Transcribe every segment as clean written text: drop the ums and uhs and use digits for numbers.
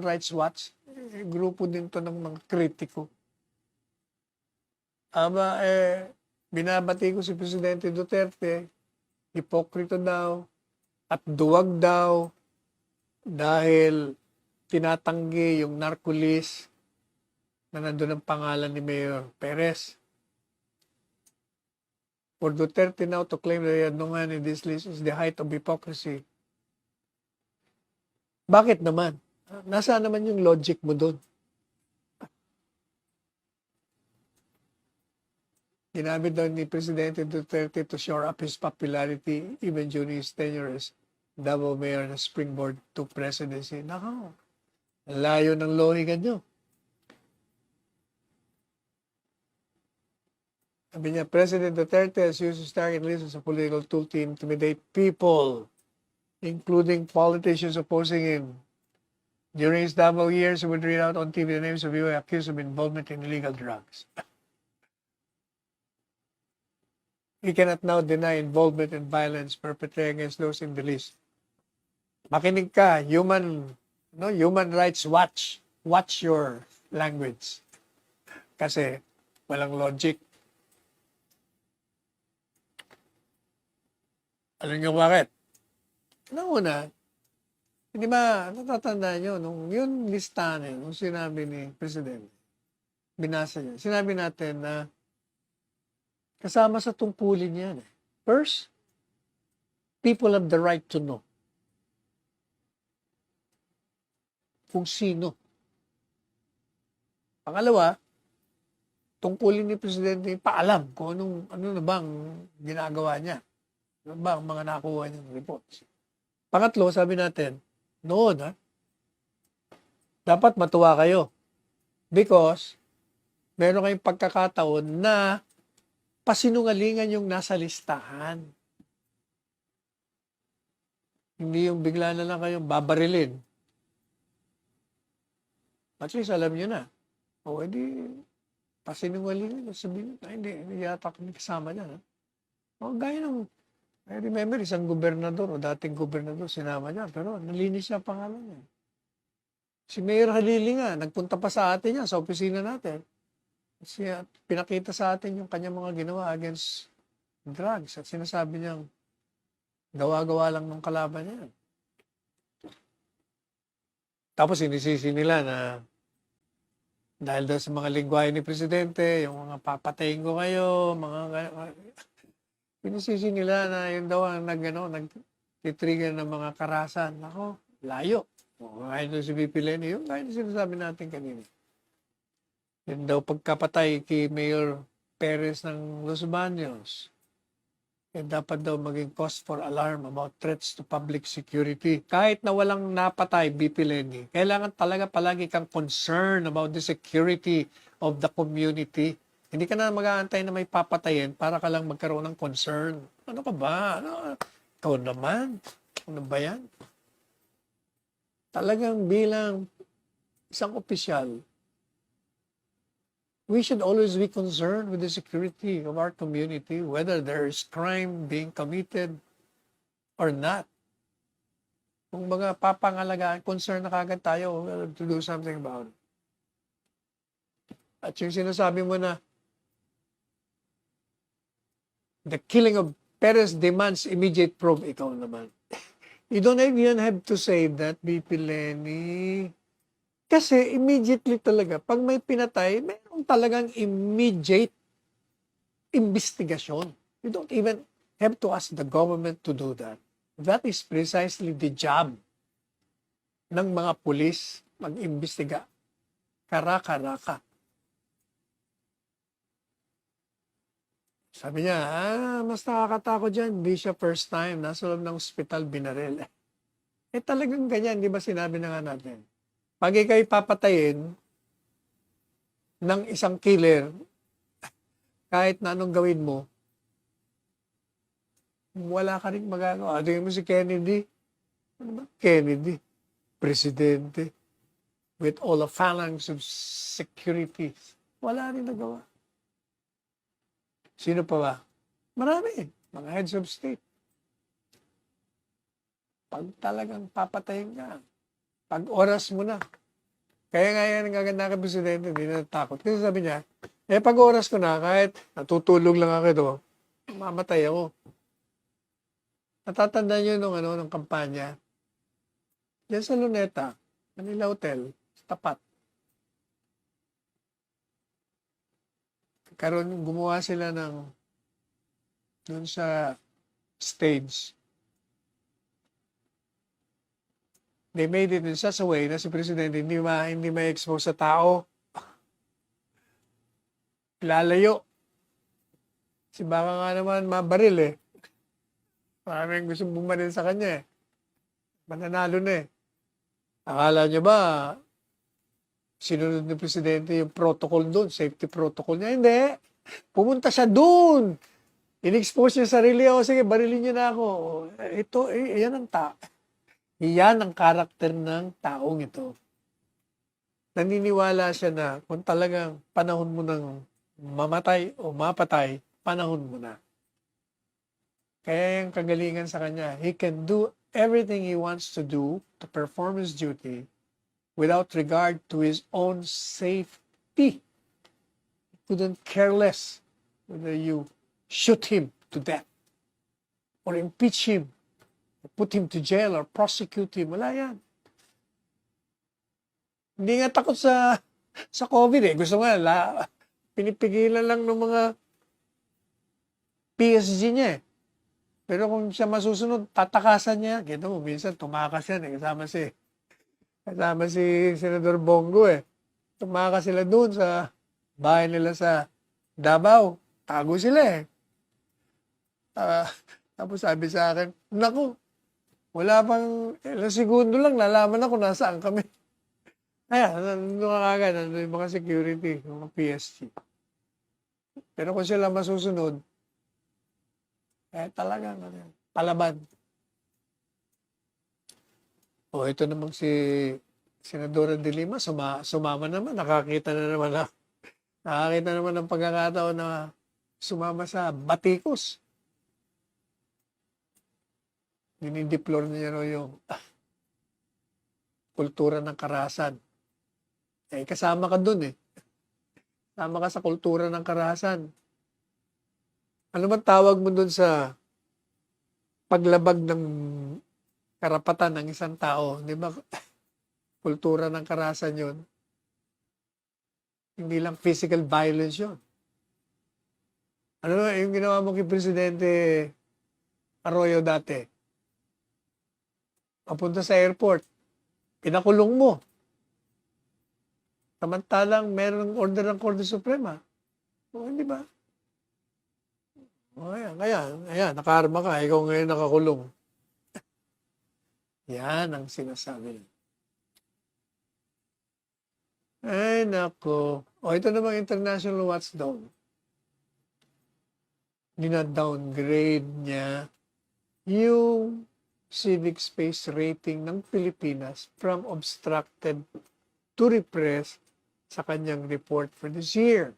Human Rights Watch, grupo din to ng mga kritiko. Binabati ko si Presidente Duterte, hipokrito daw, at duwag daw dahil tinatanggi yung narco list na nandun ang pangalan ni Mayor Perez. For Duterte now to claim that he had no hand in this list is the height of hypocrisy. Bakit naman? Nasaan naman yung logic mo doon? Ginamit daw ni Presidente Duterte to shore up his popularity even during his tenure as Davao Mayor na springboard to presidency. Nako, layo ng lohika nyo. Sabi niya, President Duterte has used his target list as a political tool to intimidate people, including politicians opposing him. During his Davao years, he would read out on TV the names of people accused of involvement in illegal drugs. He cannot now deny involvement in violence perpetrated against those in the list. Makinig ka, Human Rights Watch. Watch your language. Kasi walang logic. Alam niyo bakit? Una, hindi ba natatandaan nyo, nung yun listahan niya, nung sinabi ni Presidente, binasa niya, sinabi natin na kasama sa tungkulin yan. First, people have the right to know kung sino. Pangalawa, tungkulin ni Presidente paalam kung ano na bang ginagawa niya. Ano ba ang mga nakuha niyang reports. Pangatlo, sabi natin, noon dapat matuwa kayo because meron kayong pagkakataon na pasinungalingan yung nasa listahan. Hindi yung bigla na lang kayong babarilin. At least alam nyo na. O edi, pasinungalingan. Sabihin nyo, hindi yata kami kasama niya. O gaya ng, I remember, isang gobernador o dating gobernador, sinama niya. Pero nalinis niya pangalan niya. Si Mayor Halili nga, nagpunta pa sa atin niya, sa opisina natin. Siya, pinakita sa atin yung kanyang mga ginawa against drugs at sinasabi niyang gawa-gawa lang ng kalaban niya. Tapos sinisisi nila na dahil daw sa mga lingwahe ni Presidente, yung mga papatayin ko kayo, sinisisi nila na yun daw ang nag-trigger ng mga karahasan. Ako, layo. Ngayon doon si VP Leni, yung ngayon sinasabi natin kanina. Yun daw pagkapatay kay Mayor Perez ng Los Baños. Yan dapat daw maging cause for alarm about threats to public security. Kahit na walang napatay, BP Leni, kailangan talaga palagi kang concerned about the security of the community. Hindi ka na mag-aantay na may papatayin para ka lang magkaroon ng concern. Ano ka ba? Ikaw naman? Ano ba yan? Talagang bilang isang opisyal, we should always be concerned with the security of our community, whether there is crime being committed or not. Kung mga papangalagaan, concern na kagad tayo to do something about it. At yung sinasabi mo na, the killing of Perez demands immediate probe, ikaw naman. You don't even have to say that, BP Leni. Kasi immediately talaga, pag may pinatay, mayroong talagang immediate investigation. You don't even have to ask the government to do that. That is precisely the job ng mga pulis mag-imbestiga. Karaka-raka. Sabi niya, mas nakakatakot dyan. Hindi siya first time. Nasa loob ng ospital, binaril. Talagang ganyan, di ba sinabi na nga natin? Pag ikaw'y papatayin ng isang killer, kahit na anong gawin mo, wala ka rin magagawa. Tingnan mo si Kennedy. Ano ba? Kennedy, presidente, with all the phalanx of security. Wala rin nagawa. Sino pa ba? Marami. Mga heads of state. Pag talagang papatayin ka, pag oras mo na, Kaya nga yan ang gaganda kay Presidente, hindi na natakot. Kasi sabi niya, pag oras ko na, kahit natutulog lang ako ito, mamatay ako. Natatandaan niyo nung kampanya, diyan sa Luneta, Manila Hotel, sa tapat. Karon gumawa sila dun sa stage. They made it in such a way na si Presidente hindi ma-expose sa tao. Lalayo. Si baka nga naman mabaril eh. Maraming gusto bumaril sa kanya eh. Mananalo na eh. Akala nyo ba, sinunod ni Presidente yung protocol doon, safety protocol niya? Hindi. Pumunta siya doon. In-expose niya sarili ako. Sige, barilin niyo na ako. Ito, yan ang Iyan ang karakter ng taong ito. Naniniwala siya na kung talagang panahon mo ng mamatay o mapatay, panahon mo na. Kaya yung kagalingan sa kanya, he can do everything he wants to do to perform his duty without regard to his own safety. He couldn't care less whether you shoot him to death or impeach him, put him to jail or prosecute him. Wala yan. Hindi nga takot sa COVID eh. Gusto nga, pinipigilan lang ng mga PSG niya eh. Pero kung siya masusunod, tatakasan niya. Kita mo, minsan tumakas yan eh. Kasama si Senador Bongo eh. Tumakas sila doon sa bahay nila sa Davao. Tago sila eh. Tapos sabi sa akin, naku, wala pang ilang segundo lang, nalaman ako nasaan kami. Ayan, nandun ka kagad, nandun yung mga security, yung mga PSG. Pero kung sila masusunod, talagang palaban. O, ito namang si Senadora de Lima, sumama naman, nakakita naman ng pagkakataon na sumama sa batikos. Dinideplore niya yung kultura ng karahasan. Kasama ka dun eh. Kasama ka sa kultura ng karahasan. Ano man tawag mo dun sa paglabag ng karapatan ng isang tao? Di ba? Kultura ng karahasan yun. Hindi lang physical violence yun. Ano yung ginawa mo kay Presidente Arroyo dati? Papunta sa airport, pinakulong mo. Samantalang meron order ng Korte Suprema. O, hindi ba? O, ayan, nakaarma ka, ikaw ngayon nakakulong. Yan ang sinasabi. Ay, nako. O, ito namang international watchdog. Dina-downgrade niya yung civic space rating ng Pilipinas from obstructed to repressed sa kanyang report for this year.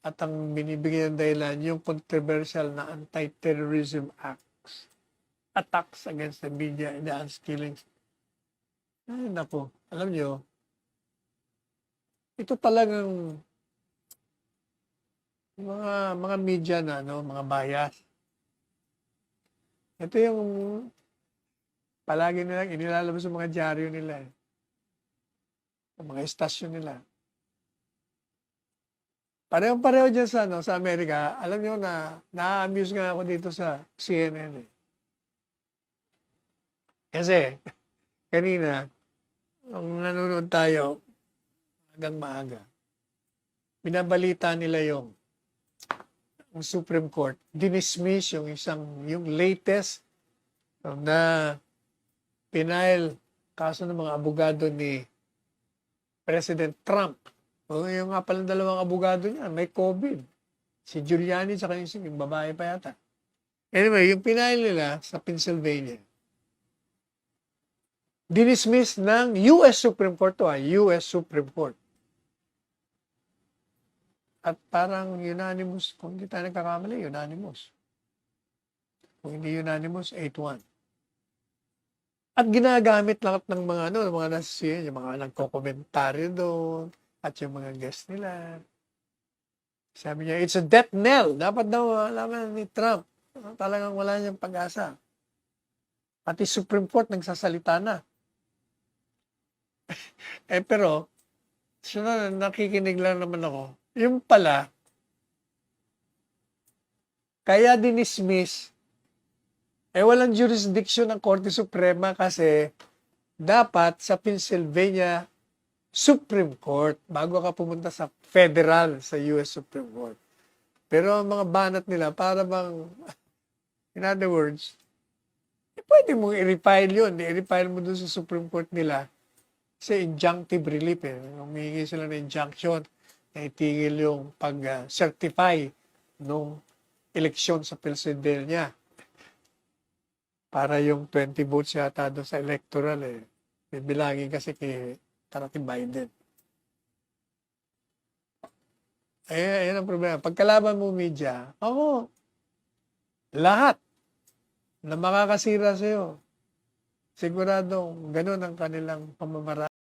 At ang binibigyan ng dahilan, yung controversial na anti-terrorism acts, attacks against the media and the killings. Ay, naku, alam nyo, ito talagang mga media na, mga bias. Ito yung palagi nilang inilalabas sa mga dyaryo nila eh. Sa mga estasyon nila. Pareho-pareho dyan sa Amerika. Alam nyo na-amuse nga ako dito sa CNN eh. Kasi, kanina, nung nanonood tayo, hanggang maaga, binabalita nila yung Supreme Court, dinismiss yung latest na pinail kaso ng mga abogado ni President Trump. O yung nga palang dalawang abogado niya, may COVID. Si Giuliani at yung babae pa yata. Anyway, yung pinail nila sa Pennsylvania, dinismiss ng US Supreme Court US Supreme Court. At parang unanimous, kung hindi tayo nagkakamali, unanimous. Kung hindi unanimous, 8-1. At ginagamit lahat ng mga ano, ng mga nasisiyan, yung mga nagko-komentaryo doon, at yung mga guest nila. Sabi niya, it's a death knell. Dapat daw alaman ni Trump. Talagang wala niyang pag-asa. Pati Supreme Court nagsasalita na. Pero, nakikinig lang naman ako. Yung pala, kaya dinismiss, walang jurisdiction ng Korte Suprema kasi dapat sa Pennsylvania Supreme Court bago ka pumunta sa federal, sa US Supreme Court. Pero ang mga banat nila, para bang, in other words, pwede mong i-refile yun. I-refile mo dun sa Supreme Court nila kasi injunctive relief. Humingi sila ng injunction na itigil yung pag-certify nung eleksyon sa Pennsylvania. Para yung 20 votes yata doon sa electoral bibilangin kasi kay Biden. Ayan ang problema. Pagkalaban mo media, lahat na makakasira sa'yo, siguradong ganun ang kanilang pamamaraan.